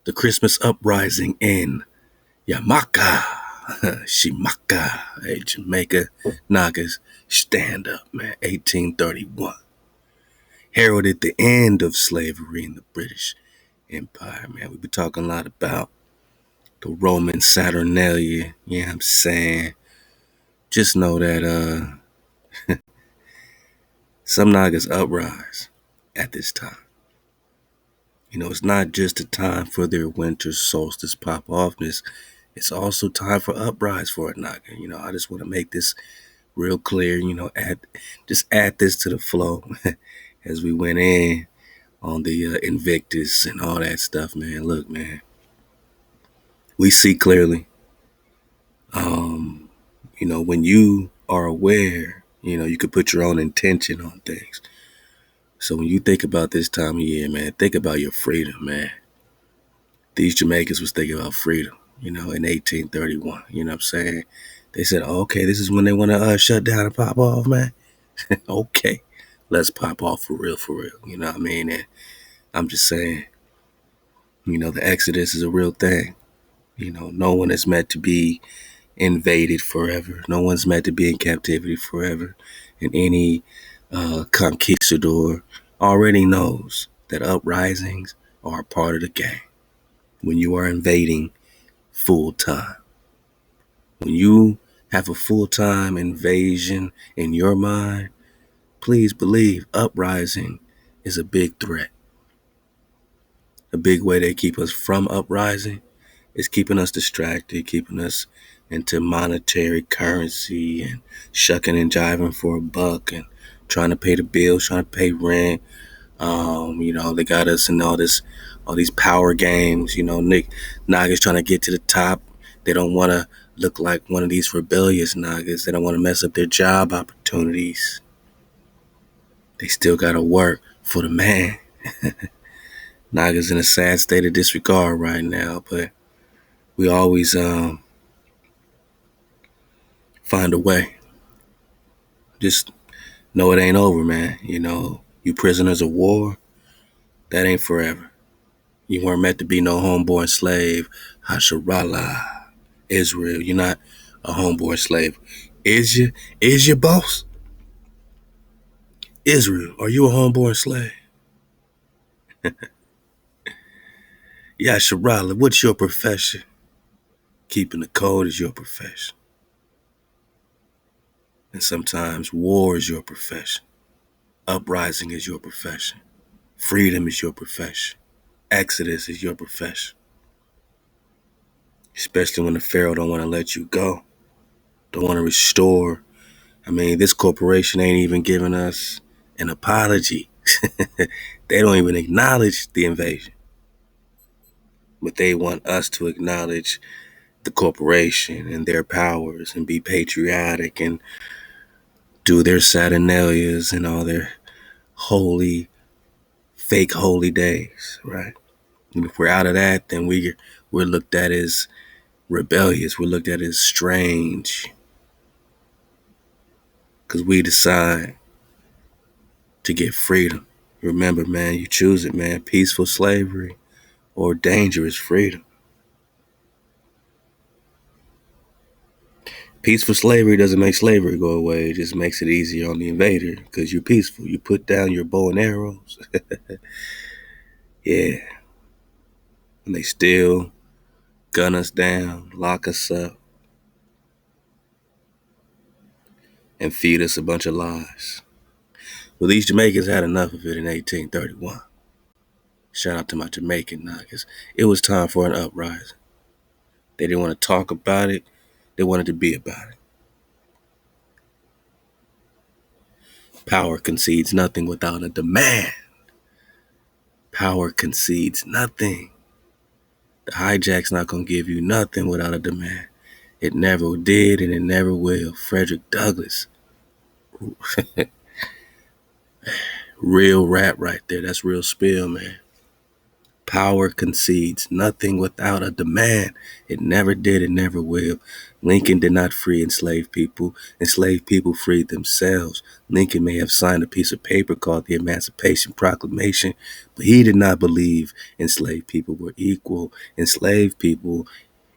the Christmas uprising in Yamaka, Shimaka, hey, Jamaica, Nagas, stand up, man, 1831. Heralded the end of slavery in the British Empire, man. We've been talking a lot about the Roman Saturnalia, you know what I'm saying? Just know that some Nagas uprise at this time. You know, it's not just a time for their winter solstice pop offness. It's also time for uprise for a Naga. You know, I just want to make this real clear, you know, add this to the flow as we went in on the Invictus and all that stuff, man. Look, man, we see clearly. You know, when you are aware, you know, you could put your own intention on things. So when you think about this time of year, man, think about your freedom, man. These Jamaicans was thinking about freedom, you know, in 1831. You know what I'm saying? They said, oh, okay, this is when they want to shut down and pop off, man. Okay, let's pop off for real, for real. You know what I mean? And I'm just saying, you know, the Exodus is a real thing. You know, no one is meant to be invaded forever. No one's meant to be in captivity forever. And any conquistador already knows that uprisings are a part of the game. When you are invading full time, when you have a full-time invasion in your mind, please believe uprising is a big threat. A big way they keep us from uprising is keeping us distracted, keeping us into monetary currency and shucking and jiving for a buck and trying to pay the bills, trying to pay rent. You know, they got us in all these power games. You know, Naga's trying to get to the top. They don't want to look like one of these rebellious Nagas. They don't want to mess up their job opportunities. They still got to work for the man. Naga's in a sad state of disregard right now, but we always find a way. Just know it ain't over, man. You know, you prisoners of war, that ain't forever. You weren't meant to be no homeborn slave. Hasharallah, Israel, you're not a homeborn slave. Is your boss? Israel, are you a homeborn slave? Yasharallah, what's your profession? Keeping the code is your profession. And sometimes war is your profession. Uprising is your profession. Freedom is your profession. Exodus is your profession. Especially when the Pharaoh don't want to let you go. Don't want to restore. I mean, this corporation ain't even giving us an apology. They don't even acknowledge the invasion. But they want us to acknowledge the corporation and their powers and be patriotic and do their Saturnalias and all their holy, fake holy days, right? And if we're out of that, then we're looked at as rebellious. We're looked at as strange because we decide to get freedom. Remember, man, you choose it, man. Peaceful slavery or dangerous freedom. Peaceful slavery doesn't make slavery go away. It just makes it easier on the invader because you're peaceful. You put down your bow and arrows. Yeah. And they still gun us down, lock us up, and feed us a bunch of lies. Well, these Jamaicans had enough of it in 1831. Shout out to my Jamaican Nagas. It was time for an uprising. They didn't want to talk about it. They wanted to be about it. Power concedes nothing without a demand. Power concedes nothing. The hijack's not going to give you nothing without a demand. It never did and it never will. Frederick Douglas. Real rap right there. That's real spill, man. Power concedes. Nothing without a demand. It never did, it never will. Lincoln did not free enslaved people. Enslaved people freed themselves. Lincoln may have signed a piece of paper called the Emancipation Proclamation, but he did not believe enslaved people were equal. Enslaved people,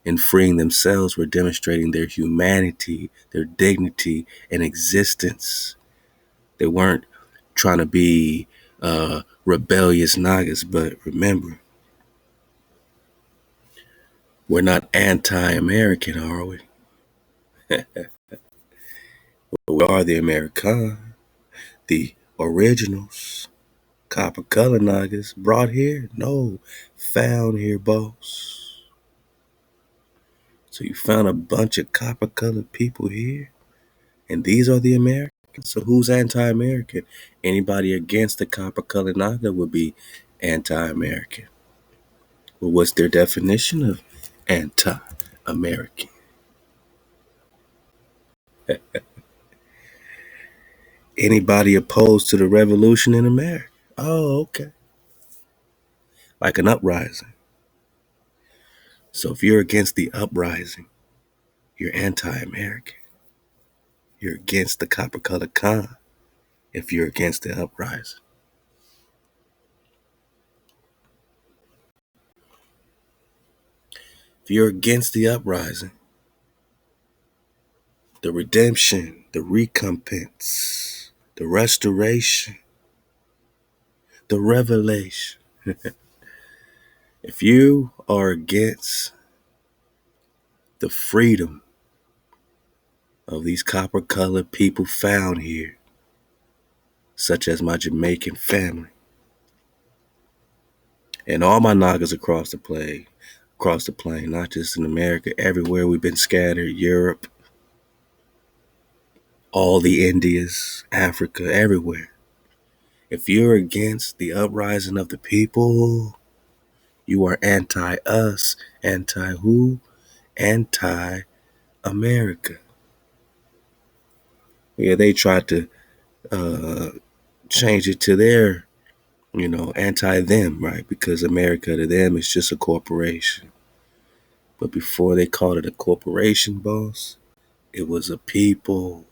in freeing themselves, were demonstrating their humanity, their dignity, and existence. They weren't trying to be rebellious Nagas, but remember, we're not anti-American, are we? We are the American, the originals. Copper color Nagas brought here? No, found here, boss. So you found a bunch of copper colored people here, and these are the Americans? So who's anti-American? Anybody against the copper colored Naga would be anti-American. Well, what's their definition of anti-American? Anybody opposed to the revolution in America? Oh, okay. Like an uprising. So if you're against the uprising, you're anti-American. You're against the copper colored Khan if you're against the uprising. If you're against the uprising, the redemption, the recompense, the restoration, the revelation. If you are against the freedom of these copper colored people found here, such as my Jamaican family, and all my Nagas across the plain, not just in America, everywhere we've been scattered, Europe, all the Indias, Africa, everywhere. If you're against the uprising of the people, you are anti-us. Anti-who? Anti-America. Yeah, they tried to change it to their, anti-them, right? Because America to them is just a corporation. But before they called it a corporation, boss, it was a people.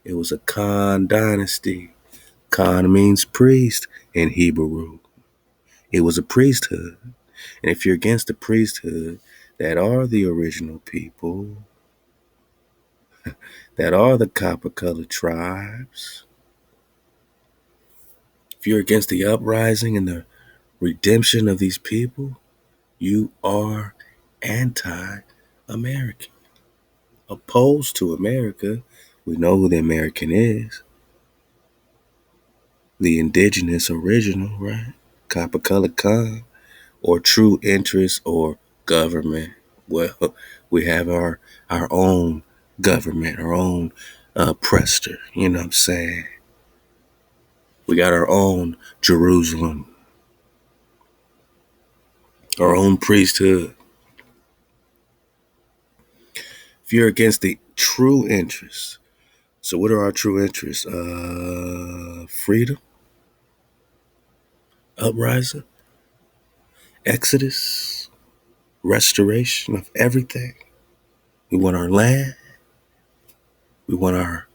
It was a Khan dynasty. Khan means priest in Hebrew. It was a priesthood. And if you're against the priesthood, that are the original people, that are the copper colored tribes, if you're against the uprising and the redemption of these people, you are anti-American. Opposed to America, we know who the American is. The indigenous original, right? Copper colored Khan, or true interest or government. Well, we have our own government, our own Prester, you know what I'm saying? We got our own Jerusalem, our own priesthood. If you're against the true interests, so what are our true interests? Freedom, uprising, exodus, restoration of everything. We want our land. We want our,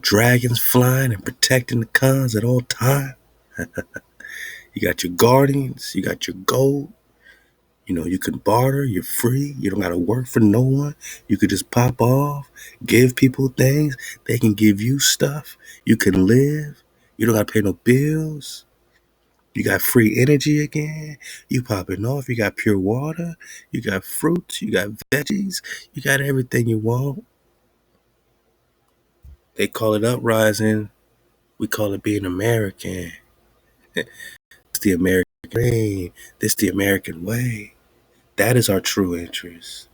dragons flying and protecting the cons at all times. You got your guardians. You got your gold. You can barter. You're free. You don't got to work for no one. You could just pop off, give people things. They can give you stuff. You can live. You don't got to pay no bills. You got free energy again. You popping off. You got pure water. You got fruits. You got veggies. You got everything you want. They call it uprising. We call it being American. It's the American dream. This the American way. That is our true interest,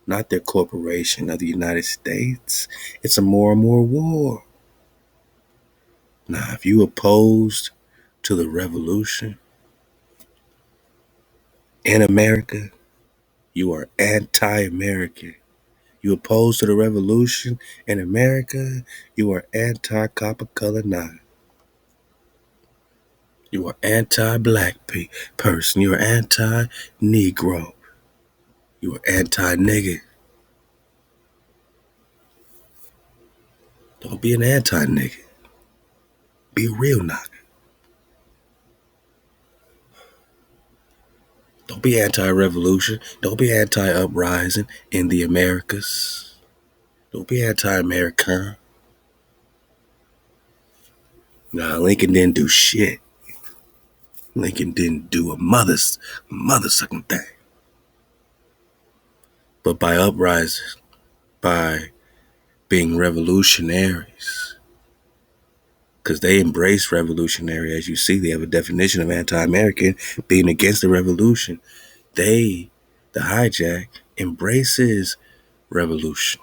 not their corporation of the United States. It's a more and more war. Now, if you opposed to the revolution in America, you are anti-American. You opposed to the revolution in America, you are anti-copper color nine. You are anti-black person. You are anti-Negro. You are anti-nigga. Don't be an anti-nigga. Be a real nigga. Don't be anti-revolution. Don't be anti-uprising in the Americas. Don't be anti-American. Nah, Lincoln didn't do shit. Lincoln didn't do a mother sucking thing. But by uprising, by being revolutionaries, because they embrace revolutionary, as you see, they have a definition of anti-American, being against the revolution. The hijack, embraces revolution.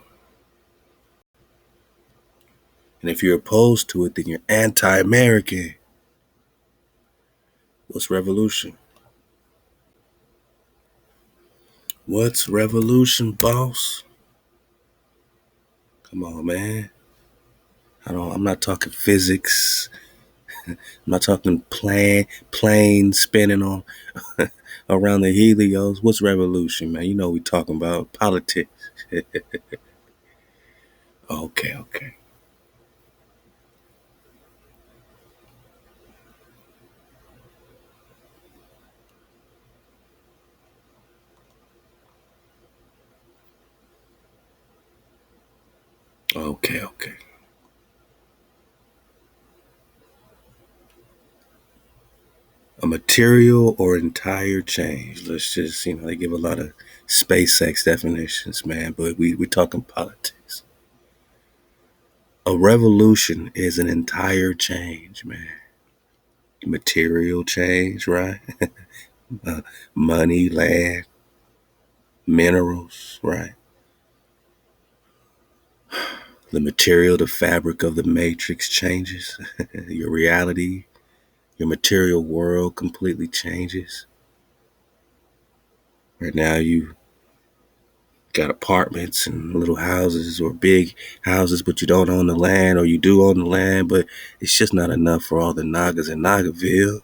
And if you're opposed to it, then you're anti-American. What's revolution? What's revolution, boss? Come on, man. I'm not talking physics. I'm not talking plane spinning on around the helios. What's revolution, man? You know we talking about politics. Okay. Okay. A material or entire change. Let's just, they give a lot of SpaceX definitions, man, but we're talking politics. A revolution is an entire change, man. Material change, right? Money, land, minerals, right? The material, the fabric of the matrix changes. Your reality, your material world completely changes. Right now you got apartments and little houses or big houses, but you don't own the land, or you do own the land, but it's just not enough for all the Nagas in Nagaville.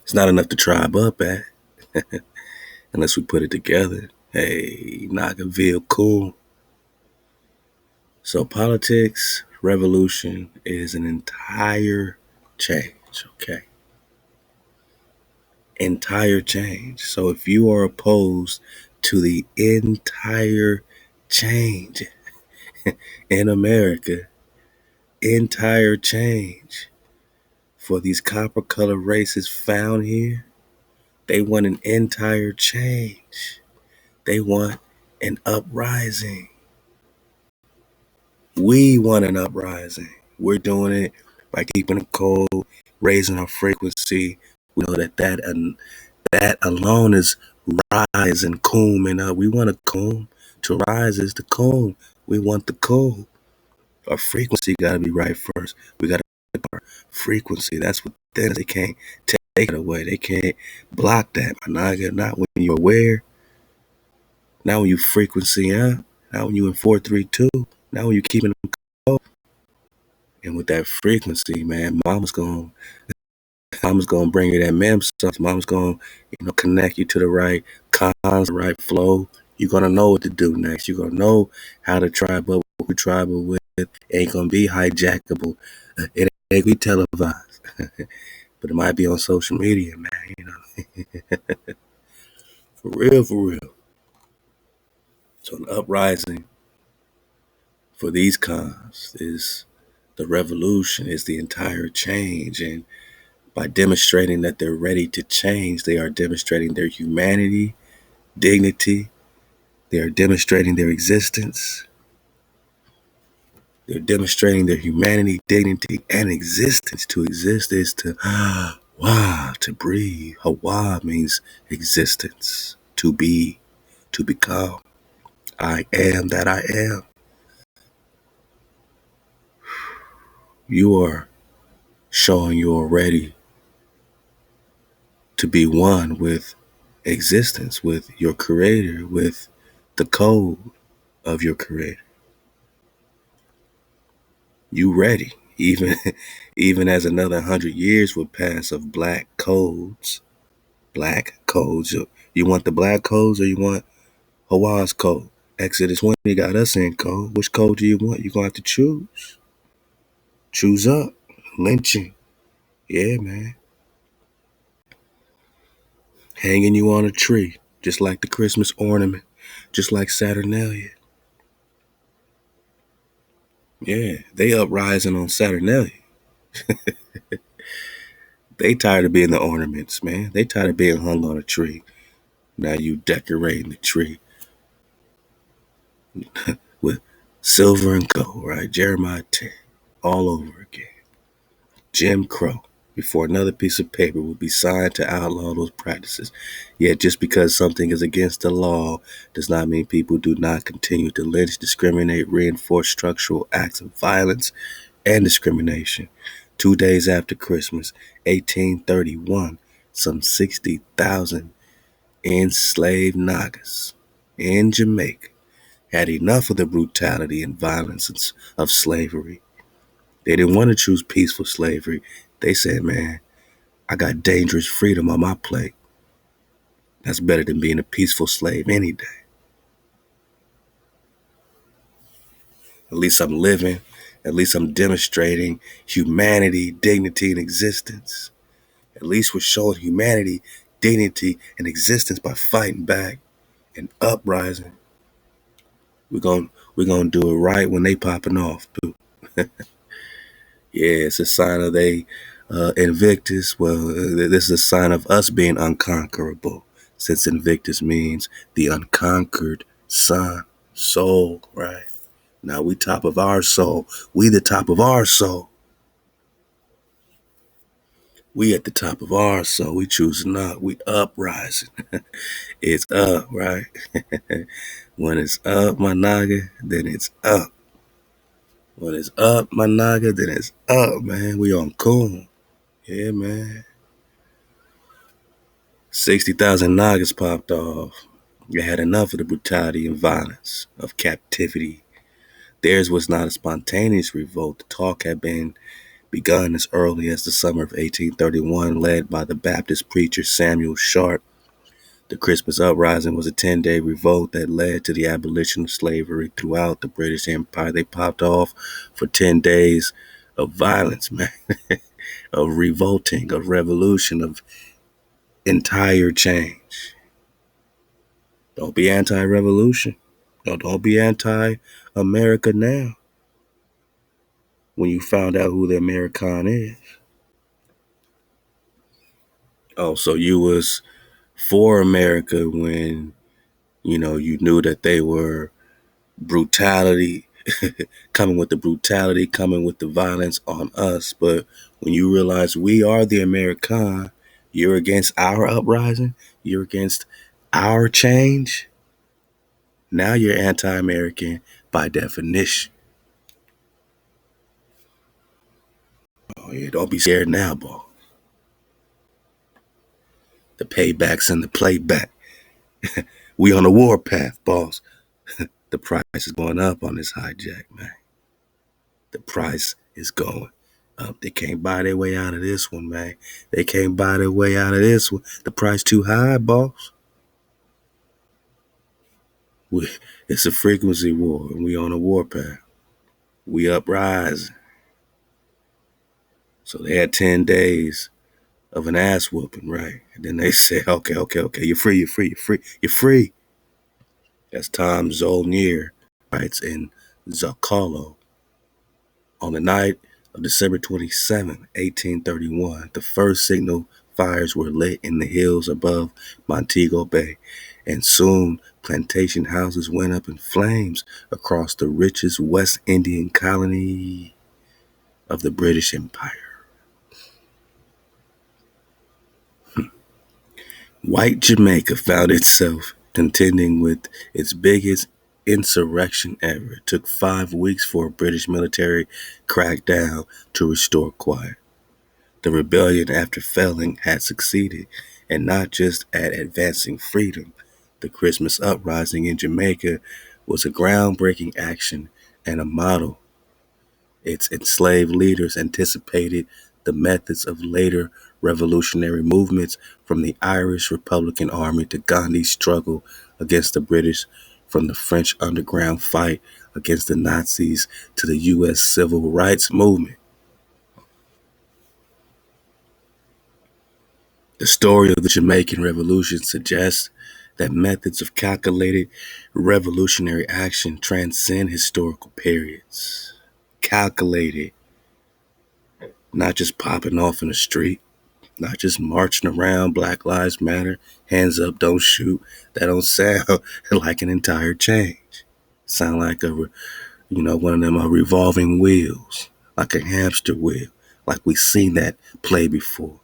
It's not enough to tribe up at unless we put it together. Hey, Nagaville, cool. So politics, revolution is an entire change, okay? Entire change. So if you are opposed to the entire change in America, entire change for these copper colored races found here, they want an entire change. They want an uprising. We want an uprising. We're doing it by keeping it cold, raising our frequency. We know that alone is rise and coom, and we want a coom. To rise is the coom. We want the coom. Our frequency got to be right first. We got to keep our frequency. That's what they can't take it away. They can't block that. Not when you're aware. Not when you frequency up. Not when you in 432. Not when you keeping them cold. And with that frequency, man, mama's gonna bring you that mem stuff. Mama's gonna, connect you to the right cons, the right flow. You're gonna know what to do next. You're gonna know how to tribe up with tribal with. It ain't gonna be hijackable. It ain't gonna be televised. But it might be on social media, man, For real. So an uprising for these cons is the revolution, is the entire change. And by demonstrating that they're ready to change, they are demonstrating their humanity, dignity. They are demonstrating their existence. They're demonstrating their humanity, dignity, and existence. To exist is to Wah, to breathe. HaWah means existence, to be, to become. I am that I am. You are showing you are ready to be one with existence, with your creator, with the code of your creator. You ready. Even even as another 100 years would pass of black codes. You want the black codes or you want HaWah's code? Exodus 20 got us in code. Which code do you want? You're gonna have to choose. Choose up. Lynching. Yeah, man. Hanging you on a tree, just like the Christmas ornament, just like Saturnalia. Yeah, they uprising on Saturnalia. They tired of being the ornaments, man. They tired of being hung on a tree. Now you decorating the tree with silver and gold, right? Jeremiah 10, all over again. Jim Crow. Before another piece of paper would be signed to outlaw those practices. Yet just because something is against the law does not mean people do not continue to lynch, discriminate, reinforce structural acts of violence and discrimination. 2 days after Christmas, 1831, some 60,000 enslaved Nagas in Jamaica had enough of the brutality and violence of slavery. They didn't want to choose peaceful slavery. They said, man, I got dangerous freedom on my plate. That's better than being a peaceful slave any day. At least I'm living. At least I'm demonstrating humanity, dignity, and existence. At least we're showing humanity, dignity, and existence by fighting back and uprising. We're gonna do it right when they popping off, too. Yeah, it's a sign of they Invictus. Well, this is a sign of us being unconquerable, since Invictus means the unconquered sun, soul, right? Now we top of our soul. We the top of our soul. We at the top of our soul. We choosing up. We uprising. It's up, right? When it's up, my naga, then it's up. When it's up, my naga, then it's up, man. We on cool. Yeah, man. 60,000 Nagas popped off. They had enough of the brutality and violence of captivity. Theirs was not a spontaneous revolt. The talk had been begun as early as the summer of 1831, led by the Baptist preacher Samuel Sharp. The Christmas uprising was a 10-day revolt that led to the abolition of slavery throughout the British Empire. They popped off for 10 days of violence, man, of revolting, of revolution, of entire change. Don't be anti-revolution. No, don't be anti-America now when you found out who the American is. Oh, so you was for America when, you knew that they were brutality, coming with the brutality, coming with the violence on us. But when you realize we are the American, you're against our uprising, you're against our change. Now you're anti-American by definition. Oh yeah, don't be scared now, boy. The paybacks and the playback. We on the war path, boss. The price is going up on this hijack, man. The price is going up. They can't buy their way out of this one, man. They can't buy their way out of this one. The price too high, boss. It's a frequency war, and we on a war path. We uprising. So they had 10 days of an ass whooping, right? And then they say, okay, you're free. As Tom Zolnier writes in Zocalo, on the night of December 27, 1831, the first signal fires were lit in the hills above Montego Bay, and soon plantation houses went up in flames across the richest West Indian colony of the British Empire. White Jamaica found itself contending with its biggest insurrection ever. It took 5 weeks for a British military crackdown to restore quiet. The rebellion, after failing, had succeeded, and not just at advancing freedom. The Christmas uprising in Jamaica was a groundbreaking action and a model Its enslaved leaders anticipated the methods of later revolutionary movements, from the Irish Republican Army to Gandhi's struggle against the British, from the French underground fight against the Nazis to the U.S. Civil Rights Movement. The story of the Jamaican Revolution suggests that methods of calculated revolutionary action transcend historical periods. Calculated, not just popping off in the street, not just marching around, Black Lives Matter, hands up, don't shoot. That don't sound like an entire change. Sound like one of them revolving wheels, like a hamster wheel, like we seen that play before.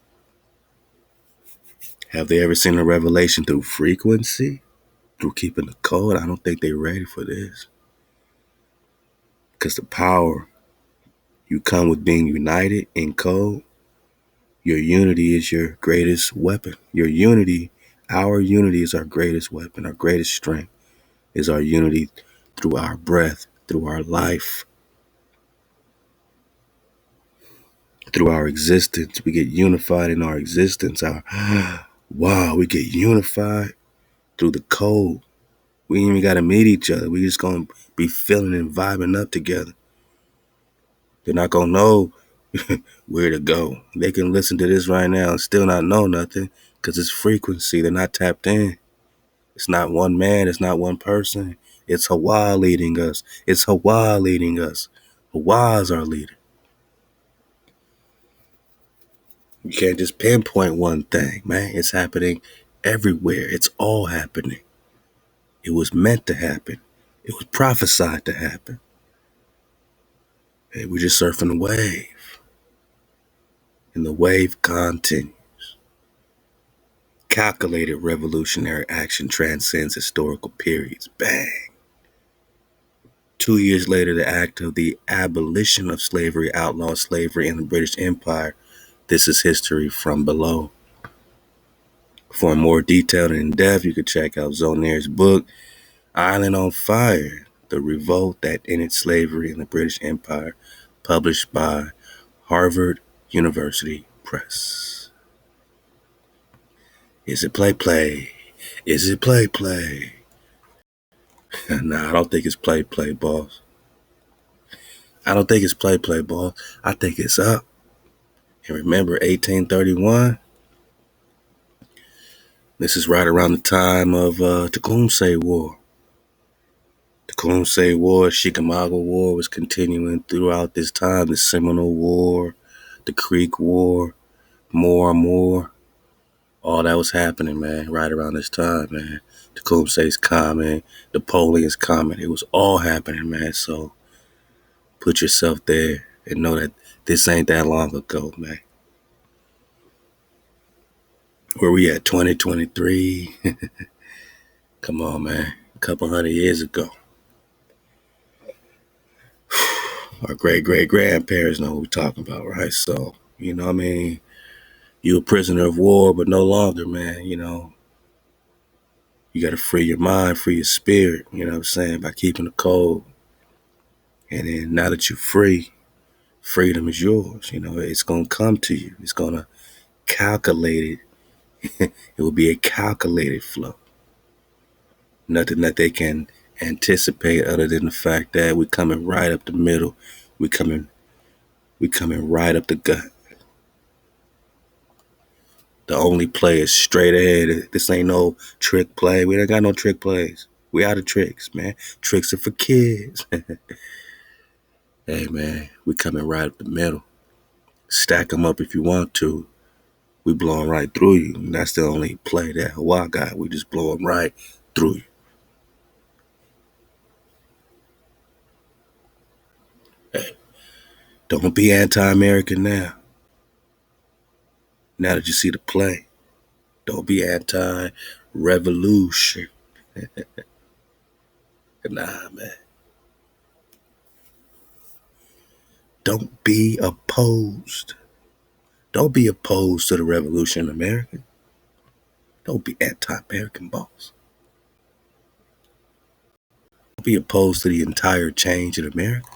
Have they ever seen a revelation through frequency, through keeping the code? I don't think they're ready for this. Because the power you come with being united in code, your unity is your greatest weapon. Our unity is our greatest weapon. Our greatest strength is our unity through our breath, through our life, through our existence. We get unified in our existence. We get unified through the code. We ain't even got to meet each other. We just going to be feeling and vibing up together. They're not going to know where to go. They can listen to this right now and still not know nothing because it's frequency. They're not tapped in. It's not one man. It's not one person. It's HaWah leading us. It's HaWah leading us. HaWah is our leader. You can't just pinpoint one thing, man. It's happening everywhere. It's all happening. It was meant to happen. It was prophesied to happen. Hey, we're just surfing the wave. And the wave continues. Calculated revolutionary action transcends historical periods. Bang. 2 years later, the act of the abolition of slavery outlawed slavery in the British Empire. This is history from below. For more detailed and in-depth, you can check out Zonair's book, Island on Fire, The Revolt That Ended Slavery in the British Empire, published by Harvard University Press. Is it play? Is it play? Nah, I don't think it's play, boss. I don't think it's play, boss. I think it's up. And remember, 1831, this is right around the time of Tecumseh War. Tecumseh War, Chickamauga War was continuing throughout this time. The Seminole War, the Creek War, more. All that was happening, man, right around this time, man. Tecumseh's coming, Napoleon's coming. It was all happening, man. So put yourself there and know that this ain't that long ago, man. Where we at, 2023? Come on, man. A couple hundred years ago. Our great-great-grandparents know what we're talking about, right? So, you know what I mean? You a prisoner of war, but no longer, man. You know, you got to free your mind, free your spirit, you know what I'm saying, by keeping the code. And then now that you're free, freedom is yours. You know, it's going to come to you. It's going to calculate it. It will be a calculated flow. Nothing that they can anticipate other than the fact that we're coming right up the middle. We're coming right up the gut. The only play is straight ahead. This ain't no trick play. We don't got no trick plays. We out of tricks, man. Tricks are for kids. Hey, man, we coming right up the middle. Stack them up if you want to. We blowing right through you. And that's the only play that HaWah got. We just blow them right through you. Hey, don't be anti-American now. Now that you see the play. Don't be anti-revolution. Nah, man. Don't be opposed. Don't be opposed to the revolution in America. Don't be anti-American, boss. Don't be opposed to the entire change in America.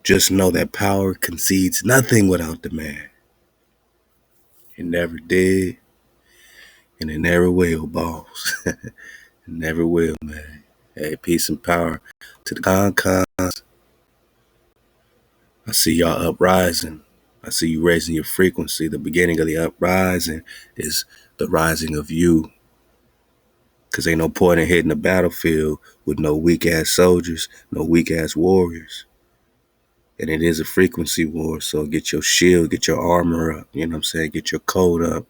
Just know that power concedes nothing without demand. It never did, and it never will, boss. It never will, man. Hey, peace and power to the con. I see y'all uprising. I see you raising your frequency. The beginning of the uprising is the rising of you. Because ain't no point in hitting the battlefield with no weak-ass soldiers, no weak-ass warriors. And it is a frequency war, so get your shield, get your armor up, you know what I'm saying? Get your code up.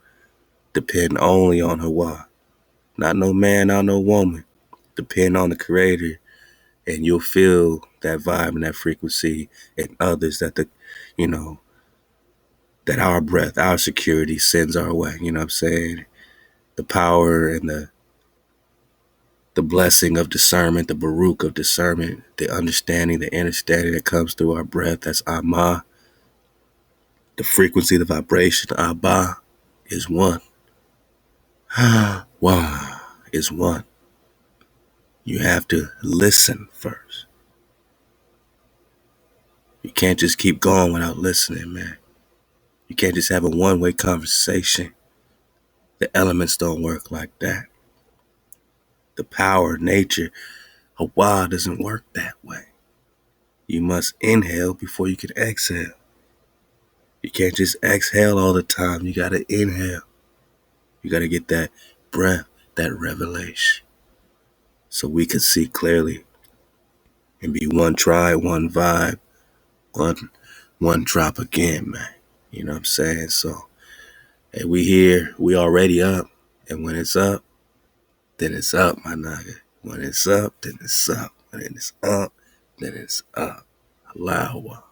Depend only on HaWah. Not no man, not no woman. Depend on the Creator, and you'll feel that vibe and that frequency and others that that our breath, our security sends our way, you know what I'm saying? The power and the blessing of discernment, the Baruch of discernment, the understanding, the understanding that comes through our breath, that's AkhWah. The frequency, the vibration, Abba, is one. HaWah is one. You have to listen first. You can't just keep going without listening, man. You can't just have a one-way conversation. The elements don't work like that. The power of nature, HaWah, doesn't work that way. You must inhale before you can exhale. You can't just exhale all the time. You got to inhale. You got to get that breath, that revelation, so we can see clearly and be one tribe, one vibe, one drop again, man. You know what I'm saying? So, hey, we here. We already up. And when it's up, then it's up, my nigga. When it's up, then it's up. When it's up, then it's up. Halal HaWah.